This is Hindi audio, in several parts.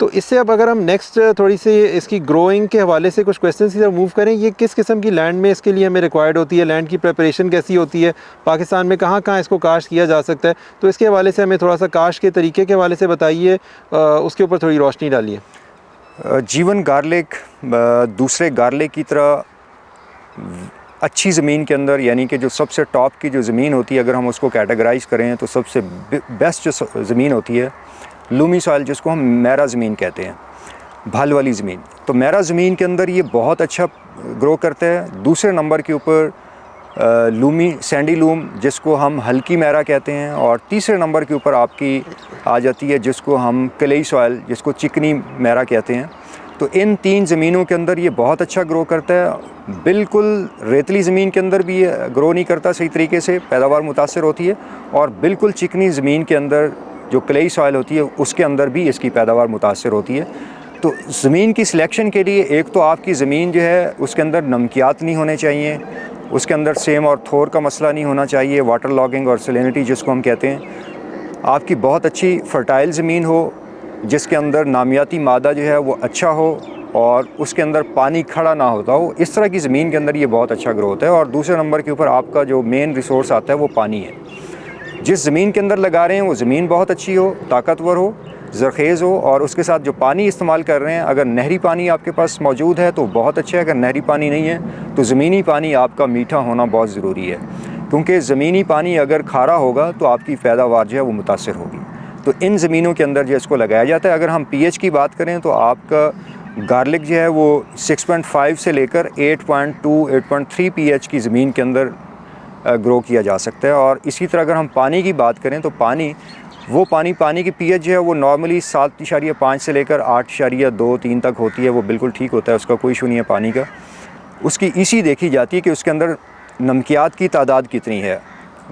तो इससे अब अगर हम नेक्स्ट थोड़ी सी इसकी ग्रोइंग के हवाले से कुछ क्वेश्चन की तरफ मूव करें, ये किस किस्म की लैंड में इसके लिए हमें रिक्वायर्ड होती है, लैंड की प्रिपरेशन कैसी होती है, पाकिस्तान में कहाँ कहाँ इसको काश्त किया जा सकता है, तो इसके हवाले से हमें थोड़ा सा काश्त के तरीके के हवाले से बताइए, उसके ऊपर थोड़ी रोशनी डालिए। जीवन गार्लिक दूसरे गार्लिक की तरह अच्छी ज़मीन के अंदर, यानी कि जो सबसे टॉप की जो ज़मीन होती है, अगर हम उसको कैटेगराइज़ करें तो सबसे बेस्ट जो ज़मीन होती है लूमी सॉइल, जिसको हम मैरा ज़मीन कहते हैं, भल वाली ज़मीन। तो मैरा ज़मीन के अंदर ये बहुत अच्छा ग्रो करता है। दूसरे नंबर के ऊपर लूमी सैंडी लूम, जिसको हम हल्की मैरा कहते हैं, और तीसरे नंबर के ऊपर आपकी आ जाती है जिसको हम क्लेई सॉइल, जिसको चिकनी मैरा कहते हैं। तो इन 3 ज़मीनों के अंदर ये बहुत अच्छा ग्रो करता है। बिल्कुल रेतली ज़मीन के अंदर भी ये ग्रो नहीं करता सही तरीके से, पैदावार मुतासर होती है, और बिल्कुल चिकनी ज़मीन के अंदर जो क्लेई सॉइल होती है उसके अंदर भी इसकी पैदावार मुतासर होती है। तो ज़मीन की सिलेक्शन के लिए एक तो आपकी ज़मीन जो है उसके अंदर नमकियात नहीं होने चाहिए, उसके अंदर सेम और थोर का मसला नहीं होना चाहिए, वाटर लॉगिंग और सैलिनिटी जिसको हम कहते हैं। आपकी बहुत अच्छी फ़र्टाइल ज़मीन हो जिसके अंदर नामियाती मादा जो है वो अच्छा हो और उसके अंदर पानी खड़ा ना होता हो, इस तरह की ज़मीन के अंदर ये बहुत अच्छा ग्रो होता है। और दूसरे नंबर के ऊपर आपका जो मेन रिसोर्स आता है वो पानी है। जिस ज़मीन के अंदर लगा रहे हैं वो ज़मीन बहुत अच्छी हो, ताकतवर हो, ज़रख़ेज़ हो, और उसके साथ जो पानी इस्तेमाल कर रहे हैं, अगर नहरी पानी आपके पास मौजूद है तो बहुत अच्छा है। अगर नहरी पानी नहीं है तो ज़मीनी पानी आपका मीठा होना बहुत ज़रूरी है, क्योंकि ज़मीनी पानी अगर खारा होगा तो आपकी पैदावार जो है वो मुतासर होगी। तो इन ज़मीनों के अंदर जो इसको लगाया जाता है। अगर हम पीएच की बात करें तो आपका गार्लिक जो है वो 6.5 से लेकर 8.2 8.3 पीएच की ज़मीन के अंदर ग्रो किया जा सकता है। और इसी तरह अगर हम पानी की बात करें तो पानी की पीएच जो है वो नॉर्मली 7.5 से लेकर 8.2-3 तक होती है। वो बिल्कुल ठीक होता है, उसका कोई इशू नहीं है पानी का। उसकी ईसी देखी जाती है कि उसके अंदर नमकियात की तादाद कितनी है।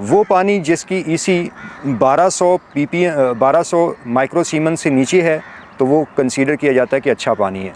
वो पानी जिसकी ईसी 1200 माइक्रोसीमन से नीचे है तो वो कंसीडर किया जाता है कि अच्छा पानी है,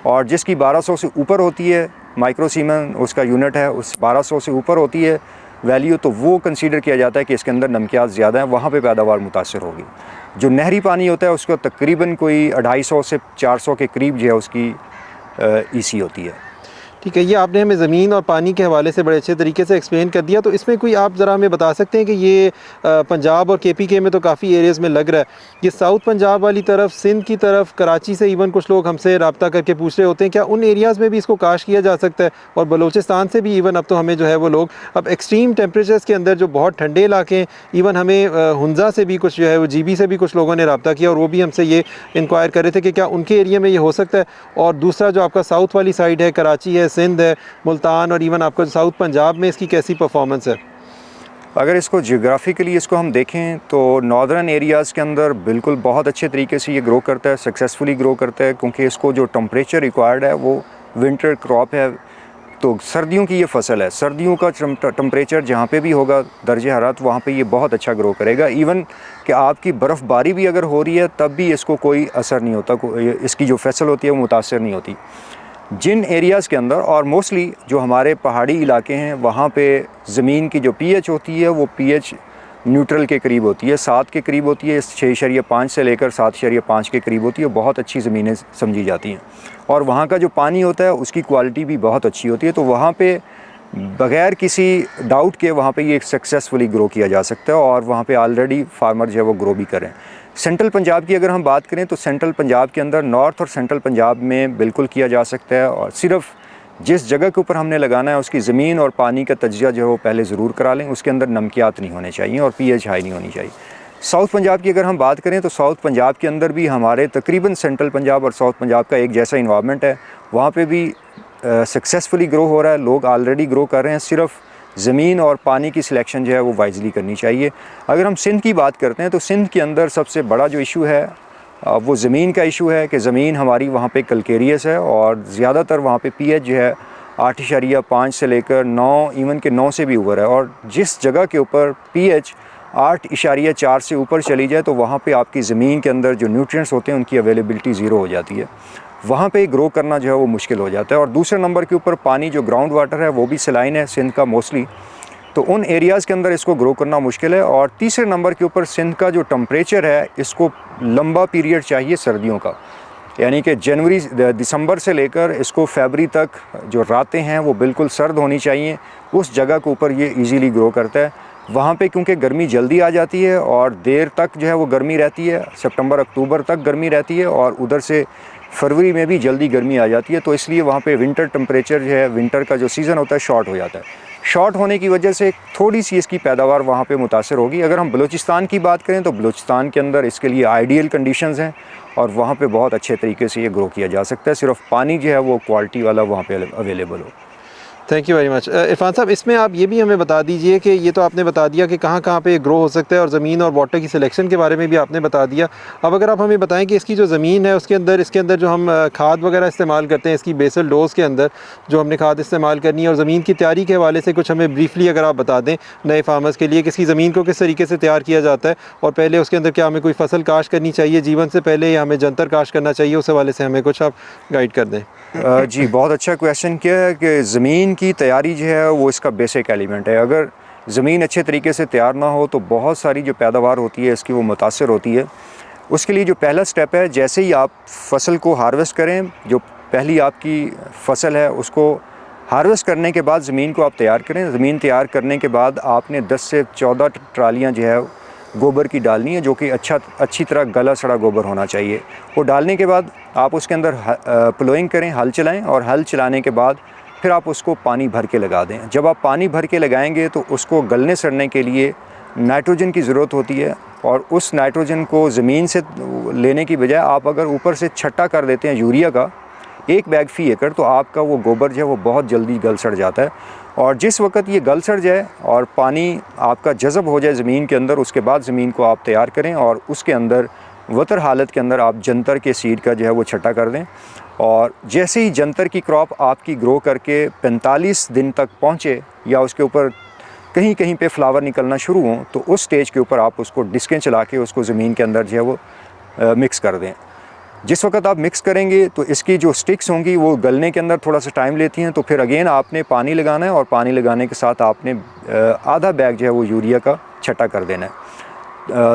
और जिसकी 1200 से ऊपर होती है माइक्रोसीमन उसका यूनिट है, उस 1200 से ऊपर होती है वैल्यू, तो वो कंसीडर किया जाता है कि इसके अंदर नमकियात ज़्यादा है, वहाँ पे पैदावार मुतासर होगी। जो नहरी पानी होता है उसका तकरीबन कोई 250 से 400 के करीब जो है उसकी ईसी होती है। ठीक है, ये आपने हमें ज़मीन और पानी के हवाले से बड़े अच्छे तरीके से एक्सप्लेन कर दिया। तो इसमें कोई आप ज़रा हमें बता सकते हैं कि ये पंजाब और केपीके में तो काफ़ी एरियाज़ में लग रहा है, ये साउथ पंजाब वाली तरफ, सिंध की तरफ, कराची से इवन कुछ लोग हमसे रब्ता करके पूछ रहे होते हैं क्या उन एरियाज़ में भी इसको काश किया जा सकता है, और बलूचिस्तान से भी इवन अब तो हमें जो है वो लोग अब एक्सट्रीम टेम्परेचर्स के अंदर जो बहुत ठंडे इलाके हैं, इवन हमें हुंजा से भी कुछ जो है वो जीबी से भी कुछ लोगों ने रब्ता किया और वो भी हमसे ये इंक्वायर कर रहे थे कि क्या उनके एरिया में ये हो सकता है। और दूसरा जो आपका साउथ वाली साइड है, कराची है, सिंध है, मुल्तान और इवन आपका साउथ पंजाब में इसकी कैसी परफॉर्मेंस है? अगर इसको जियोग्राफिकली इसको हम देखें तो नॉर्दर्न एरियाज़ के अंदर बिल्कुल बहुत अच्छे तरीके से ये ग्रो करता है, सक्सेसफुली ग्रो करता है, क्योंकि इसको जो टेम्परेचर रिक्वायर्ड है वो विंटर क्रॉप है। तो सर्दियों की ये फसल है, सर्दियों का टेम्परेचर जहाँ पे भी होगा दर्जे हरारत, वहाँ पे ये बहुत अच्छा ग्रो करेगा। इवन कि आपकी बर्फ़बारी भी अगर हो रही है तब भी इसको कोई असर नहीं होता, इसकी जो फसल होती है वो मुतासर नहीं होती। जिन एरियाज़ के अंदर, और मोस्टली जो हमारे पहाड़ी इलाके हैं, वहाँ पे ज़मीन की जो पीएच होती है वो पीएच न्यूट्रल के करीब होती है, 7 के करीब होती है, 6.5 से लेकर 7.5 के करीब होती है। बहुत अच्छी ज़मीनें समझी जाती हैं, और वहाँ का जो पानी होता है उसकी क्वालिटी भी बहुत अच्छी होती है। तो वहाँ पे बग़ैर किसी डाउट के वहाँ पे ये सक्सेसफुली ग्रो किया जा सकता है, और वहाँ पे ऑलरेडी फार्मर जो है वो ग्रो भी करें। सेंट्रल पंजाब की अगर हम बात करें तो सेंट्रल पंजाब के अंदर, नॉर्थ और सेंट्रल पंजाब में बिल्कुल किया जा सकता है, और सिर्फ जिस जगह के ऊपर हमने लगाना है उसकी ज़मीन और पानी का तजिया जो है वो पहले ज़रूर करा लें। उसके अंदर नमकियात नहीं होने चाहिए और पीएच हाई नहीं होनी चाहिए। साउथ पंजाब की अगर हम बात करें तो साउथ पंजाब के अंदर भी हमारे तकरीबन सेंट्रल पंजाब और साउथ पंजाब का एक जैसा इन्वायरमेंट है, वहाँ पे भी सक्सेसफुली ग्रो हो रहा है, लोग ऑलरेडी ग्रो कर रहे हैं। सिर्फ ज़मीन और पानी की सिलेक्शन जो है वो वाइजली करनी चाहिए। अगर हम सिंध की बात करते हैं तो सिंध के अंदर सबसे बड़ा जो इशू है वो ज़मीन का इशू है कि ज़मीन हमारी वहाँ पे कलकेरियस है, और ज़्यादातर वहाँ पे पीएच जो है 8.5 से लेकर 9, इवन के 9 से भी ऊपर है। और जिस जगह के ऊपर पीएच 8.4 से ऊपर चली जाए तो वहाँ पे आपकी ज़मीन के अंदर जो न्यूट्रिएंट्स होते हैं उनकी अवेलेबिलिटी ज़ीरो हो जाती है, वहाँ पे ग्रो करना जो है वो मुश्किल हो जाता है। और दूसरे नंबर के ऊपर पानी जो ग्राउंड वाटर है वो भी सलाइन है सिंध का मोस्टली, तो उन एरियाज़ के अंदर इसको ग्रो करना मुश्किल है। और तीसरे नंबर के ऊपर सिंध का जो टेम्परेचर है इसको लंबा पीरियड चाहिए सर्दियों का, यानी कि जनवरी दिसंबर से लेकर इसको फरवरी तक जो रातें हैं वो बिल्कुल सर्द होनी चाहिए। उस जगह के ऊपर ये इजीली ग्रो करता है। वहाँ पे क्योंकि गर्मी जल्दी आ जाती है और देर तक जो है वो गर्मी रहती है, सितंबर अक्टूबर तक गर्मी रहती है, और उधर से फरवरी में भी जल्दी गर्मी आ जाती है, तो इसलिए वहाँ पे विंटर टेम्परेचर जो है, विंटर का जो सीज़न होता है शॉर्ट हो जाता है। शॉर्ट होने की वजह से थोड़ी सी इसकी पैदावार वहाँ पे मुतासर होगी। अगर हम बलूचिस्तान की बात करें तो बलूचिस्तान के अंदर इसके लिए आइडियल कंडीशंस हैं और वहाँ पे बहुत अच्छे तरीके से ये ग्रो किया जा सकता है। सिर्फ पानी जो है वो क्वालिटी वाला वहाँ पे अवेलेबल हो। Thank you very much. Irfan साहब, इसमें आप ये भी हमें बता दीजिए कि ये तो आपने बता दिया कि कहाँ कहाँ पे ग्रो हो सकता है और ज़मीन और वाटर की सिलेक्शन के बारे में भी आपने बता दिया। अब अगर आप हमें बताएं कि इसकी जो ज़मीन है उसके अंदर, इसके अंदर जो हम खाद वगैरह इस्तेमाल करते हैं, इसकी बेसल डोज़ के अंदर जो हमने खाद इस्तेमाल करनी है, और ज़मीन की तैयारी के हवाले से कुछ हमें ब्रीफली अगर आप बता दें नए फार्मर्स के लिए कि इसकी ज़मीन को किस तरीके से तैयार किया जाता है, और पहले उसके अंदर क्या हमें कोई फसल काश्त करनी चाहिए जीवन से पहले, या हमें जंतर काश्त करना चाहिए, उस हवाले से हमें कुछ आप गाइड कर दें। जी, बहुत अच्छा क्वेश्चन किया है कि ज़मीन की तैयारी जो है वो इसका बेसिक एलिमेंट है। अगर ज़मीन अच्छे तरीके से तैयार ना हो तो बहुत सारी जो पैदावार होती है इसकी वो मुतासर होती है। उसके लिए जो पहला स्टेप है, जैसे ही आप फसल को हार्वेस्ट करें, जो पहली आपकी फसल है उसको हार्वेस्ट करने के बाद ज़मीन को आप तैयार करें। ज़मीन तैयार करने के बाद आपने 10 से 14 ट्रालियाँ जो है गोबर की डालनी है, जो कि अच्छी तरह गला सड़ा गोबर होना चाहिए। वो डालने के बाद आप उसके अंदर प्लोइंग करें, हल चलाएं, और हल चलाने के बाद फिर आप उसको पानी भर के लगा दें। जब आप पानी भर के लगाएंगे तो उसको गलने सड़ने के लिए नाइट्रोजन की ज़रूरत होती है, और उस नाइट्रोजन को ज़मीन से लेने की बजाय आप अगर ऊपर से छट्टा कर देते हैं यूरिया का 1 बैग फ़ी एकड़, तो आपका वो गोबर जो है वो बहुत जल्दी गल सड़ जाता है। और जिस वक्त ये गल सड़ जाए और पानी आपका जज़ब हो जाए ज़मीन के अंदर, उसके बाद ज़मीन को आप तैयार करें और उसके अंदर वतर हालत के अंदर आप जंतर के सीड का जो है वो छटा कर दें। और जैसे ही जंतर की क्रॉप आपकी ग्रो करके 45 दिन तक पहुँचे, या उसके ऊपर कहीं कहीं पे फ्लावर निकलना शुरू हों, तो उस स्टेज के ऊपर आप उसको डिस्कें चला के उसको ज़मीन के अंदर जो है वो मिक्स कर दें। जिस वक्त आप मिक्स करेंगे तो इसकी जो स्टिक्स होंगी वो गलने के अंदर थोड़ा सा टाइम लेती हैं, तो फिर अगेन आपने पानी लगाना है, और पानी लगाने के साथ आपने आधा बैग जो है वो यूरिया का छटा कर देना है।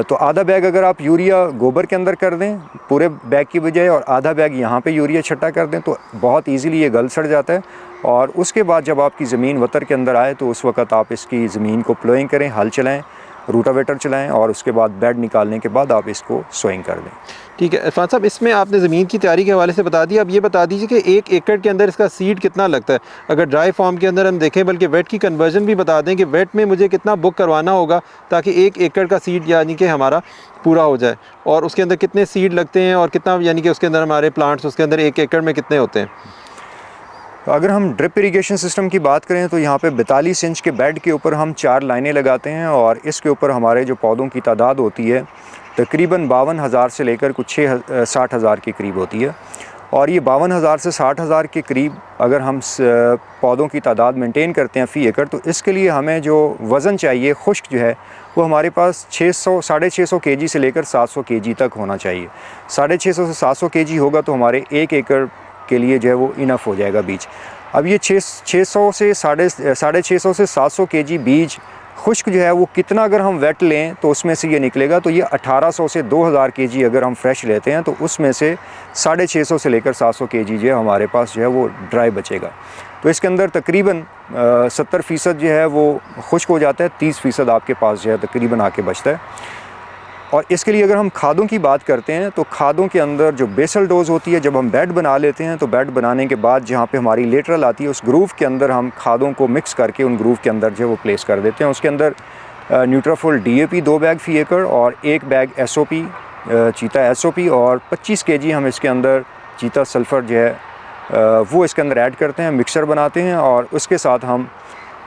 तो आधा बैग अगर आप यूरिया गोबर के अंदर कर दें पूरे बैग की बजाय, और आधा बैग यहाँ पे यूरिया छटा कर दें, तो बहुत इजीली ये गल सड़ जाता है। और उसके बाद जब आपकी ज़मीन वतर के अंदर आए तो उस वक्त आप इसकी ज़मीन को प्लोइंग करें, हल चलाएं, रूटावेटर चलाएं, और उसके बाद बेड निकालने के बाद आप इसको सोइंग कर दें। ठीक है इरफान साहब, इसमें आपने ज़मीन की तैयारी के हवाले से बता दिया। अब ये बता दीजिए कि 1 एकड़ के अंदर इसका सीड कितना लगता है, अगर ड्राई फॉर्म के अंदर हम देखें, बल्कि वेट की कन्वर्जन भी बता दें कि वेट में मुझे कितना बुक करवाना होगा ताकि 1 एकड़ का सीड यानी कि हमारा पूरा हो जाए, और उसके अंदर कितने सीड लगते हैं और कितना यानी कि उसके अंदर हमारे प्लांट्स उसके अंदर 1 एकड़ में कितने होते हैं। अगर हम ड्रिप इरिगेशन सिस्टम की बात करें तो यहाँ पे 42 इंच के बेड के ऊपर हम 4 लाइनें लगाते हैं, और इसके ऊपर हमारे जो पौधों की तादाद होती है तकरीबन 52,000 से लेकर कुछ 60,000 के करीब होती है। और ये 52,000 से 60,000 के करीब अगर हम पौधों की तादाद मेंटेन करते हैं फ़ी एकड़, तो इसके लिए हमें जो वज़न चाहिए खुश्क जो है वो हमारे पास 600-650 केजी से लेकर 700 केजी तक होना चाहिए। 650 से 700 केजी होगा तो हमारे 1 एकड़ के लिए जो है वो इनफ हो जाएगा बीज। अब ये 600 से 650 से 700 केजी बीज खुश्क जो है वो कितना अगर हम वेट लें तो उसमें से ये निकलेगा, तो ये 1800 से 2000 केजी अगर हम फ्रेश लेते हैं तो उसमें से 650 से लेकर 700 केजी जो है हमारे पास जो है वो ड्राई बचेगा। तो इसके अंदर तकरीबन 70% जो है वो खुश्क हो जाता है, 30% आपके पास जो है तकरीबन आके बचता है। और इसके लिए अगर हम खादों की बात करते हैं तो खादों के अंदर जो बेसल डोज़ होती है, जब हम बेड बना लेते हैं तो बेड बनाने के बाद जहाँ पे हमारी लेटरल आती है उस ग्रूव के अंदर हम खादों को मिक्स करके उन ग्रूव के अंदर जो है वो प्लेस कर देते हैं। उसके अंदर न्यूट्राफुल DAP 2 बैग फ़ी एकड़ और 1 बैग SOP चीता SOP और 25 केजी हम इसके अंदर चीता सल्फ़र जो है वो इसके अंदर ऐड करते हैं, मिक्सर बनाते हैं, और उसके साथ हम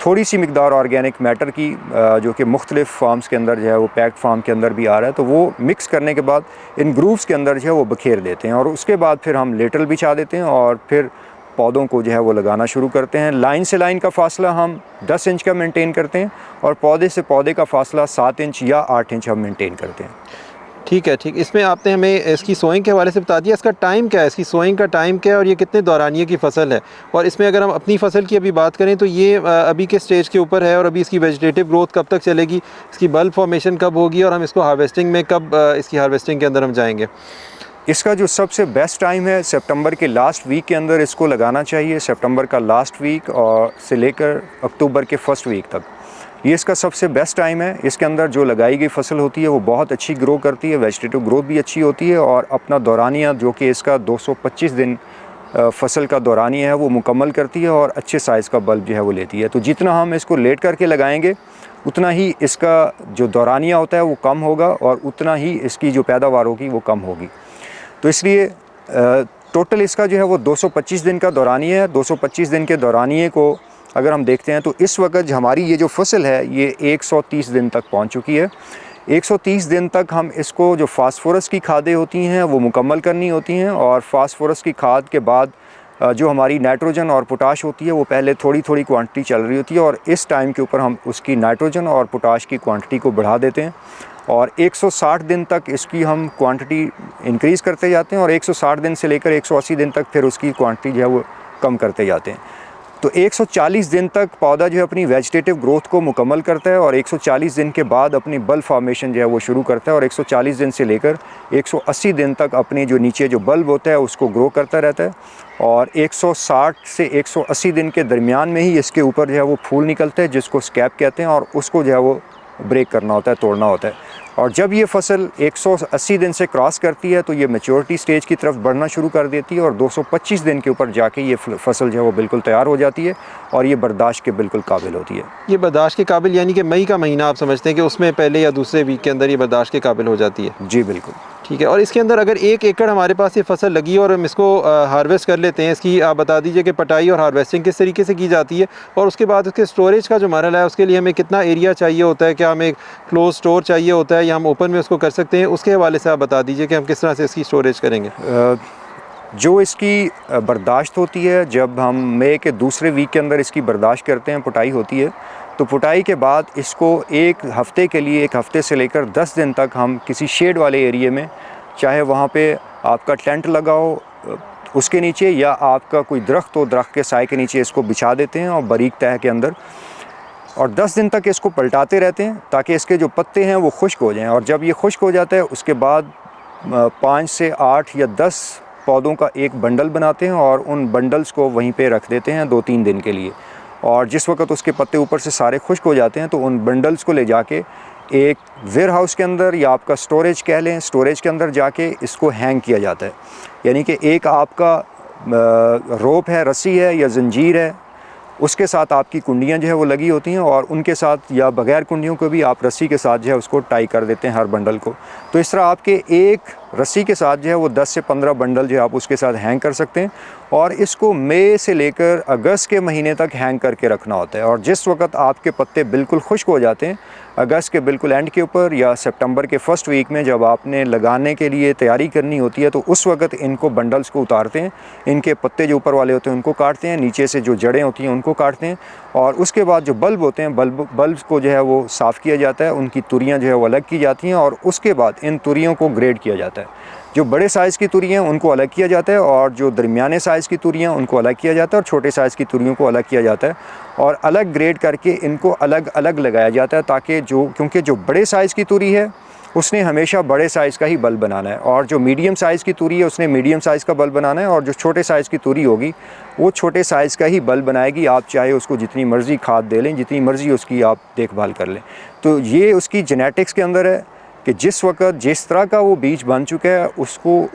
थोड़ी सी मिकदार ऑर्गेनिक मैटर की जो कि मुख्तलिफ़ फार्म्स के अंदर जो है वो पैक्ड फार्म के अंदर भी आ रहा है, तो वो मिक्स करने के बाद इन ग्रूव्स के अंदर जो है वो बखेर देते हैं, और उसके बाद फिर हम लेटरल बिछा देते हैं और फिर पौधों को जो है वो लगाना शुरू करते हैं। लाइन से लाइन का फ़ासला हम 10 इंच का मेंटेन करते हैं, और पौधे से पौधे का फ़ासला 7 इंच या 8 इंच हम मेंटेन करते हैं। ठीक है, ठीक। इसमें आपने हमें इसकी सोइंग के हवाले से बता दिया, इसका टाइम क्या है, इसकी सोइंग का टाइम क्या है, और ये कितने दौरानिए की फ़सल है। और इसमें अगर हम अपनी फ़सल की अभी बात करें तो ये अभी के स्टेज के ऊपर है, और अभी इसकी वेजिटेटिव ग्रोथ कब तक चलेगी, इसकी बल्ब फॉर्मेशन कब होगी, और हम इसको हार्वेस्टिंग में कब इसकी हार्वेस्टिंग के अंदर हम जाएंगे। इसका जो सबसे बेस्ट टाइम है सितंबर के लास्ट वीक के अंदर इसको लगाना चाहिए। सितंबर का लास्ट वीक और से लेकर अक्टूबर के फर्स्ट वीक तक ये इसका सबसे बेस्ट टाइम है। इसके अंदर जो लगाई गई फसल होती है वो बहुत अच्छी ग्रो करती है, वेजिटेटिव ग्रोथ भी अच्छी होती है और अपना दौरानिया जो कि इसका 225 दिन फसल का दौरानिया है वो मुकम्मल करती है और अच्छे साइज़ का बल्ब जो है वो लेती है। तो जितना हम इसको लेट करके लगाएंगे उतना ही इसका जो दौरानिया होता है वो कम होगा और उतना ही इसकी जो पैदावार होगी वो कम होगी। तो इसलिए टोटल इसका जो है वो 225 दिन का दौरानिया है। 225 दिन के दौरानिए को अगर हम देखते हैं तो इस वक्त हमारी ये जो फसल है ये 130 दिन तक पहुंच चुकी है। 130 दिन तक हम इसको जो फास्फोरस की खादें होती हैं वो मुकम्मल करनी होती हैं और फास्फोरस की खाद के बाद जो हमारी नाइट्रोजन और पोटाश होती है वो पहले थोड़ी थोड़ी क्वांटिटी चल रही होती है और इस टाइम के ऊपर हम उसकी नाइट्रोजन और पोटाश की क्वांटिटी को बढ़ा देते हैं और 160 दिन तक इसकी हम क्वांटिटी इंक्रीज़ करते जाते हैं और 160 दिन से लेकर 180 दिन तक फिर उसकी क्वांटिटी जो है वो कम करते जाते हैं। तो 140 दिन तक पौधा जो है अपनी वेजिटेटिव ग्रोथ को मुकम्मल करता है और 140 दिन के बाद अपनी बल्ब फॉर्मेशन जो है वो शुरू करता है और 140 दिन से लेकर 180 दिन तक अपनी जो नीचे जो बल्ब होता है उसको ग्रो करता रहता है और 160 से 180 दिन के दरमियान में ही इसके ऊपर जो है वो फूल निकलता है जिसको स्कैप कहते हैं और उसको जो है वो ब्रेक करना होता है, तोड़ना होता है। और जब ये फसल 180 दिन से क्रॉस करती है तो ये मैच्योरिटी स्टेज की तरफ बढ़ना शुरू कर देती है और 225 दिन के ऊपर जाके ये फसल जो है वो बिल्कुल तैयार हो जाती है और ये बर्दाश्त के बिल्कुल काबिल होती है। ये बर्दाश्त के काबिल यानी कि मई का महीना आप समझते हैं कि उसमें पहले या दूसरे वीक के अंदर ये बर्दाश्त के काबिल हो जाती है? जी बिल्कुल ठीक है। और इसके अंदर अगर 1 एकड़ हमारे पास ये फसल लगी और हम इसको हार्वेस्ट कर लेते हैं, इसकी आप बता दीजिए कि पटाई और हार्वेस्टिंग किस तरीके से की जाती है और उसके बाद उसके स्टोरेज का जो मरहला है उसके लिए हमें कितना एरिया चाहिए होता है? क्या हमें एक क्लोज स्टोर चाहिए होता है या हम ओपन में उसको कर सकते हैं? उसके हवाले से आप बता दीजिए कि हम किस तरह से इसकी स्टोरेज करेंगे। जो इसकी बर्दाश्त होती है, जब हम मई के दूसरे वीक के अंदर इसकी बर्दाश्त करते हैं, पुटाई होती है, तो पुटाई के बाद इसको 1 हफ़्ते के लिए 1 हफ़्ते से लेकर 10 दिन तक हम किसी शेड वाले एरिए में, चाहे वहाँ पे आपका टेंट लगा हो उसके नीचे या आपका कोई दरख्त हो, दरख्त के साए के नीचे इसको बिछा देते हैं और बारीक तह के अंदर और 10 दिन तक इसको पलटाते रहते हैं ताकि इसके जो पत्ते हैं वो खुश्क हो जाएं। और जब ये खुश्क हो जाता है उसके बाद 5 से 8 या 10 पौधों का एक बंडल बनाते हैं और उन बंडल्स को वहीं पे रख देते हैं 2-3 दिन के लिए। और जिस वक्त उसके पत्ते ऊपर से सारे खुश्क हो जाते हैं तो उन बंडल्स को ले जाके एक वेयर हाउस के अंदर या आपका स्टोरेज कह लें, स्टोरेज के अंदर जाके इसको हैंग किया जाता है। यानी कि एक आपका रोप है, रस्सी है या जंजीर है, उसके साथ आपकी कुंडियाँ जो है वो लगी होती हैं और उनके साथ या बग़ैर कुंडियों को भी आप रस्सी के साथ जो है उसको टाई कर देते हैं हर बंडल को। तो इस तरह आपके एक रस्सी के साथ जो है वो 10 से 15 बंडल जो है आप उसके साथ हैंग कर सकते हैं और इसको मई से लेकर अगस्त के महीने तक हैंग करके रखना होता है। और जिस वक्त आपके पत्ते बिल्कुल खुश्क हो जाते हैं, अगस्त के बिल्कुल एंड के ऊपर या सितंबर के फर्स्ट वीक में जब आपने लगाने के लिए तैयारी करनी होती है, तो उस वक्त इनको बंडल्स को उतारते हैं, इनके पत्ते जो ऊपर वाले होते हैं उनको काटते हैं, नीचे से जो जड़ें होती हैं उनको काटते हैं और उसके बाद जो बल्ब होते हैं, बल्ब को जो है वो साफ़ किया जाता है, उनकी तुरियाँ जो है वो अलग की जाती हैं और उसके बाद इन तुरियों को ग्रेड किया जाता है। जो बड़े साइज़ की तुरियाँ उनको अलग किया जाता है और जो दरमियाने साइज़ की तुरियाँ उनको अलग किया जाता है और छोटे साइज़ की तुरियों को अलग किया जाता है और अलग ग्रेड करके इनको अलग अलग लगाया जाता है ताकि क्योंकि जो बड़े साइज़ की तुरी है उसने हमेशा बड़े साइज़ का ही बल्ब बनाना है और जो मीडियम साइज़ की तुरी है उसने मीडियम साइज़ का बल्ब बनाना है और जो छोटे साइज़ की तुरी होगी वो छोटे साइज़ का ही बल्ब बनाएगी। आप चाहे उसको जितनी मर्ज़ी खाद दे लें, जितनी मर्ज़ी उसकी आप देखभाल कर लें। तो ये उसकी जेनेटिक्स के अंदर है कि जिस वक्त जिस तरह का वो बीज बन चुका है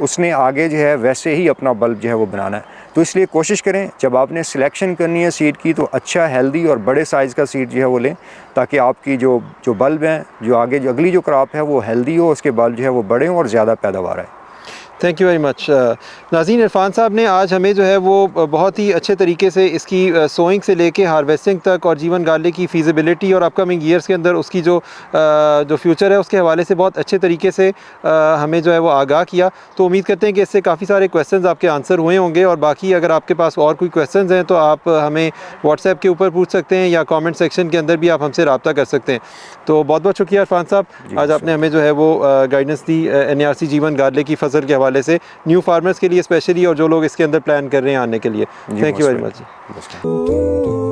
उसने आगे जो है वैसे ही अपना बल्ब जो है वो बनाना है। तो इसलिए कोशिश करें जब आपने सिलेक्शन करनी है सीड की तो अच्छा हेल्दी और बड़े साइज़ का सीड जो है वो लें ताकि आपकी जो बल्ब हैं, जो आगे जो अगली जो क्रॉप है वो हेल्दी हो, उसके बल्ब जो है वो बड़े हों और ज़्यादा पैदावार है। Thank you very much. नाज़रीन, इरफान साहब ने आज हमें जो है वो बहुत ही अच्छे तरीके से इसकी सोइंग से लेके हार्वेस्टिंग तक और जीवन गार्ले की फ़ीज़िबिलिटी और अपकमिंग ईयर्स के अंदर उसकी जो फ्यूचर है उसके हवाले से बहुत अच्छे तरीके से हमें जो है वो आगाह किया। तो उम्मीद करते हैं कि इससे काफ़ी सारे क्वेश्चंस आपके आंसर हुए होंगे और बाकी अगर आपके पास और कोई क्वेश्चंस हैं तो आप हमें व्हाट्सएप के ऊपर पूछ सकते हैं या कॉमेंट सेक्शन के अंदर भी आप हमसे रब्ता कर सकते हैं। तो बहुत बहुत शुक्रिया इरफान साहब, आज आपने हमें जो है वो गाइडेंस दी NARC जीवन गार्ले की फसल के हवाले से न्यू फार्मर्स के लिए स्पेशली और जो लोग इसके अंदर प्लान कर रहे हैं आने के लिए। Thank you very much.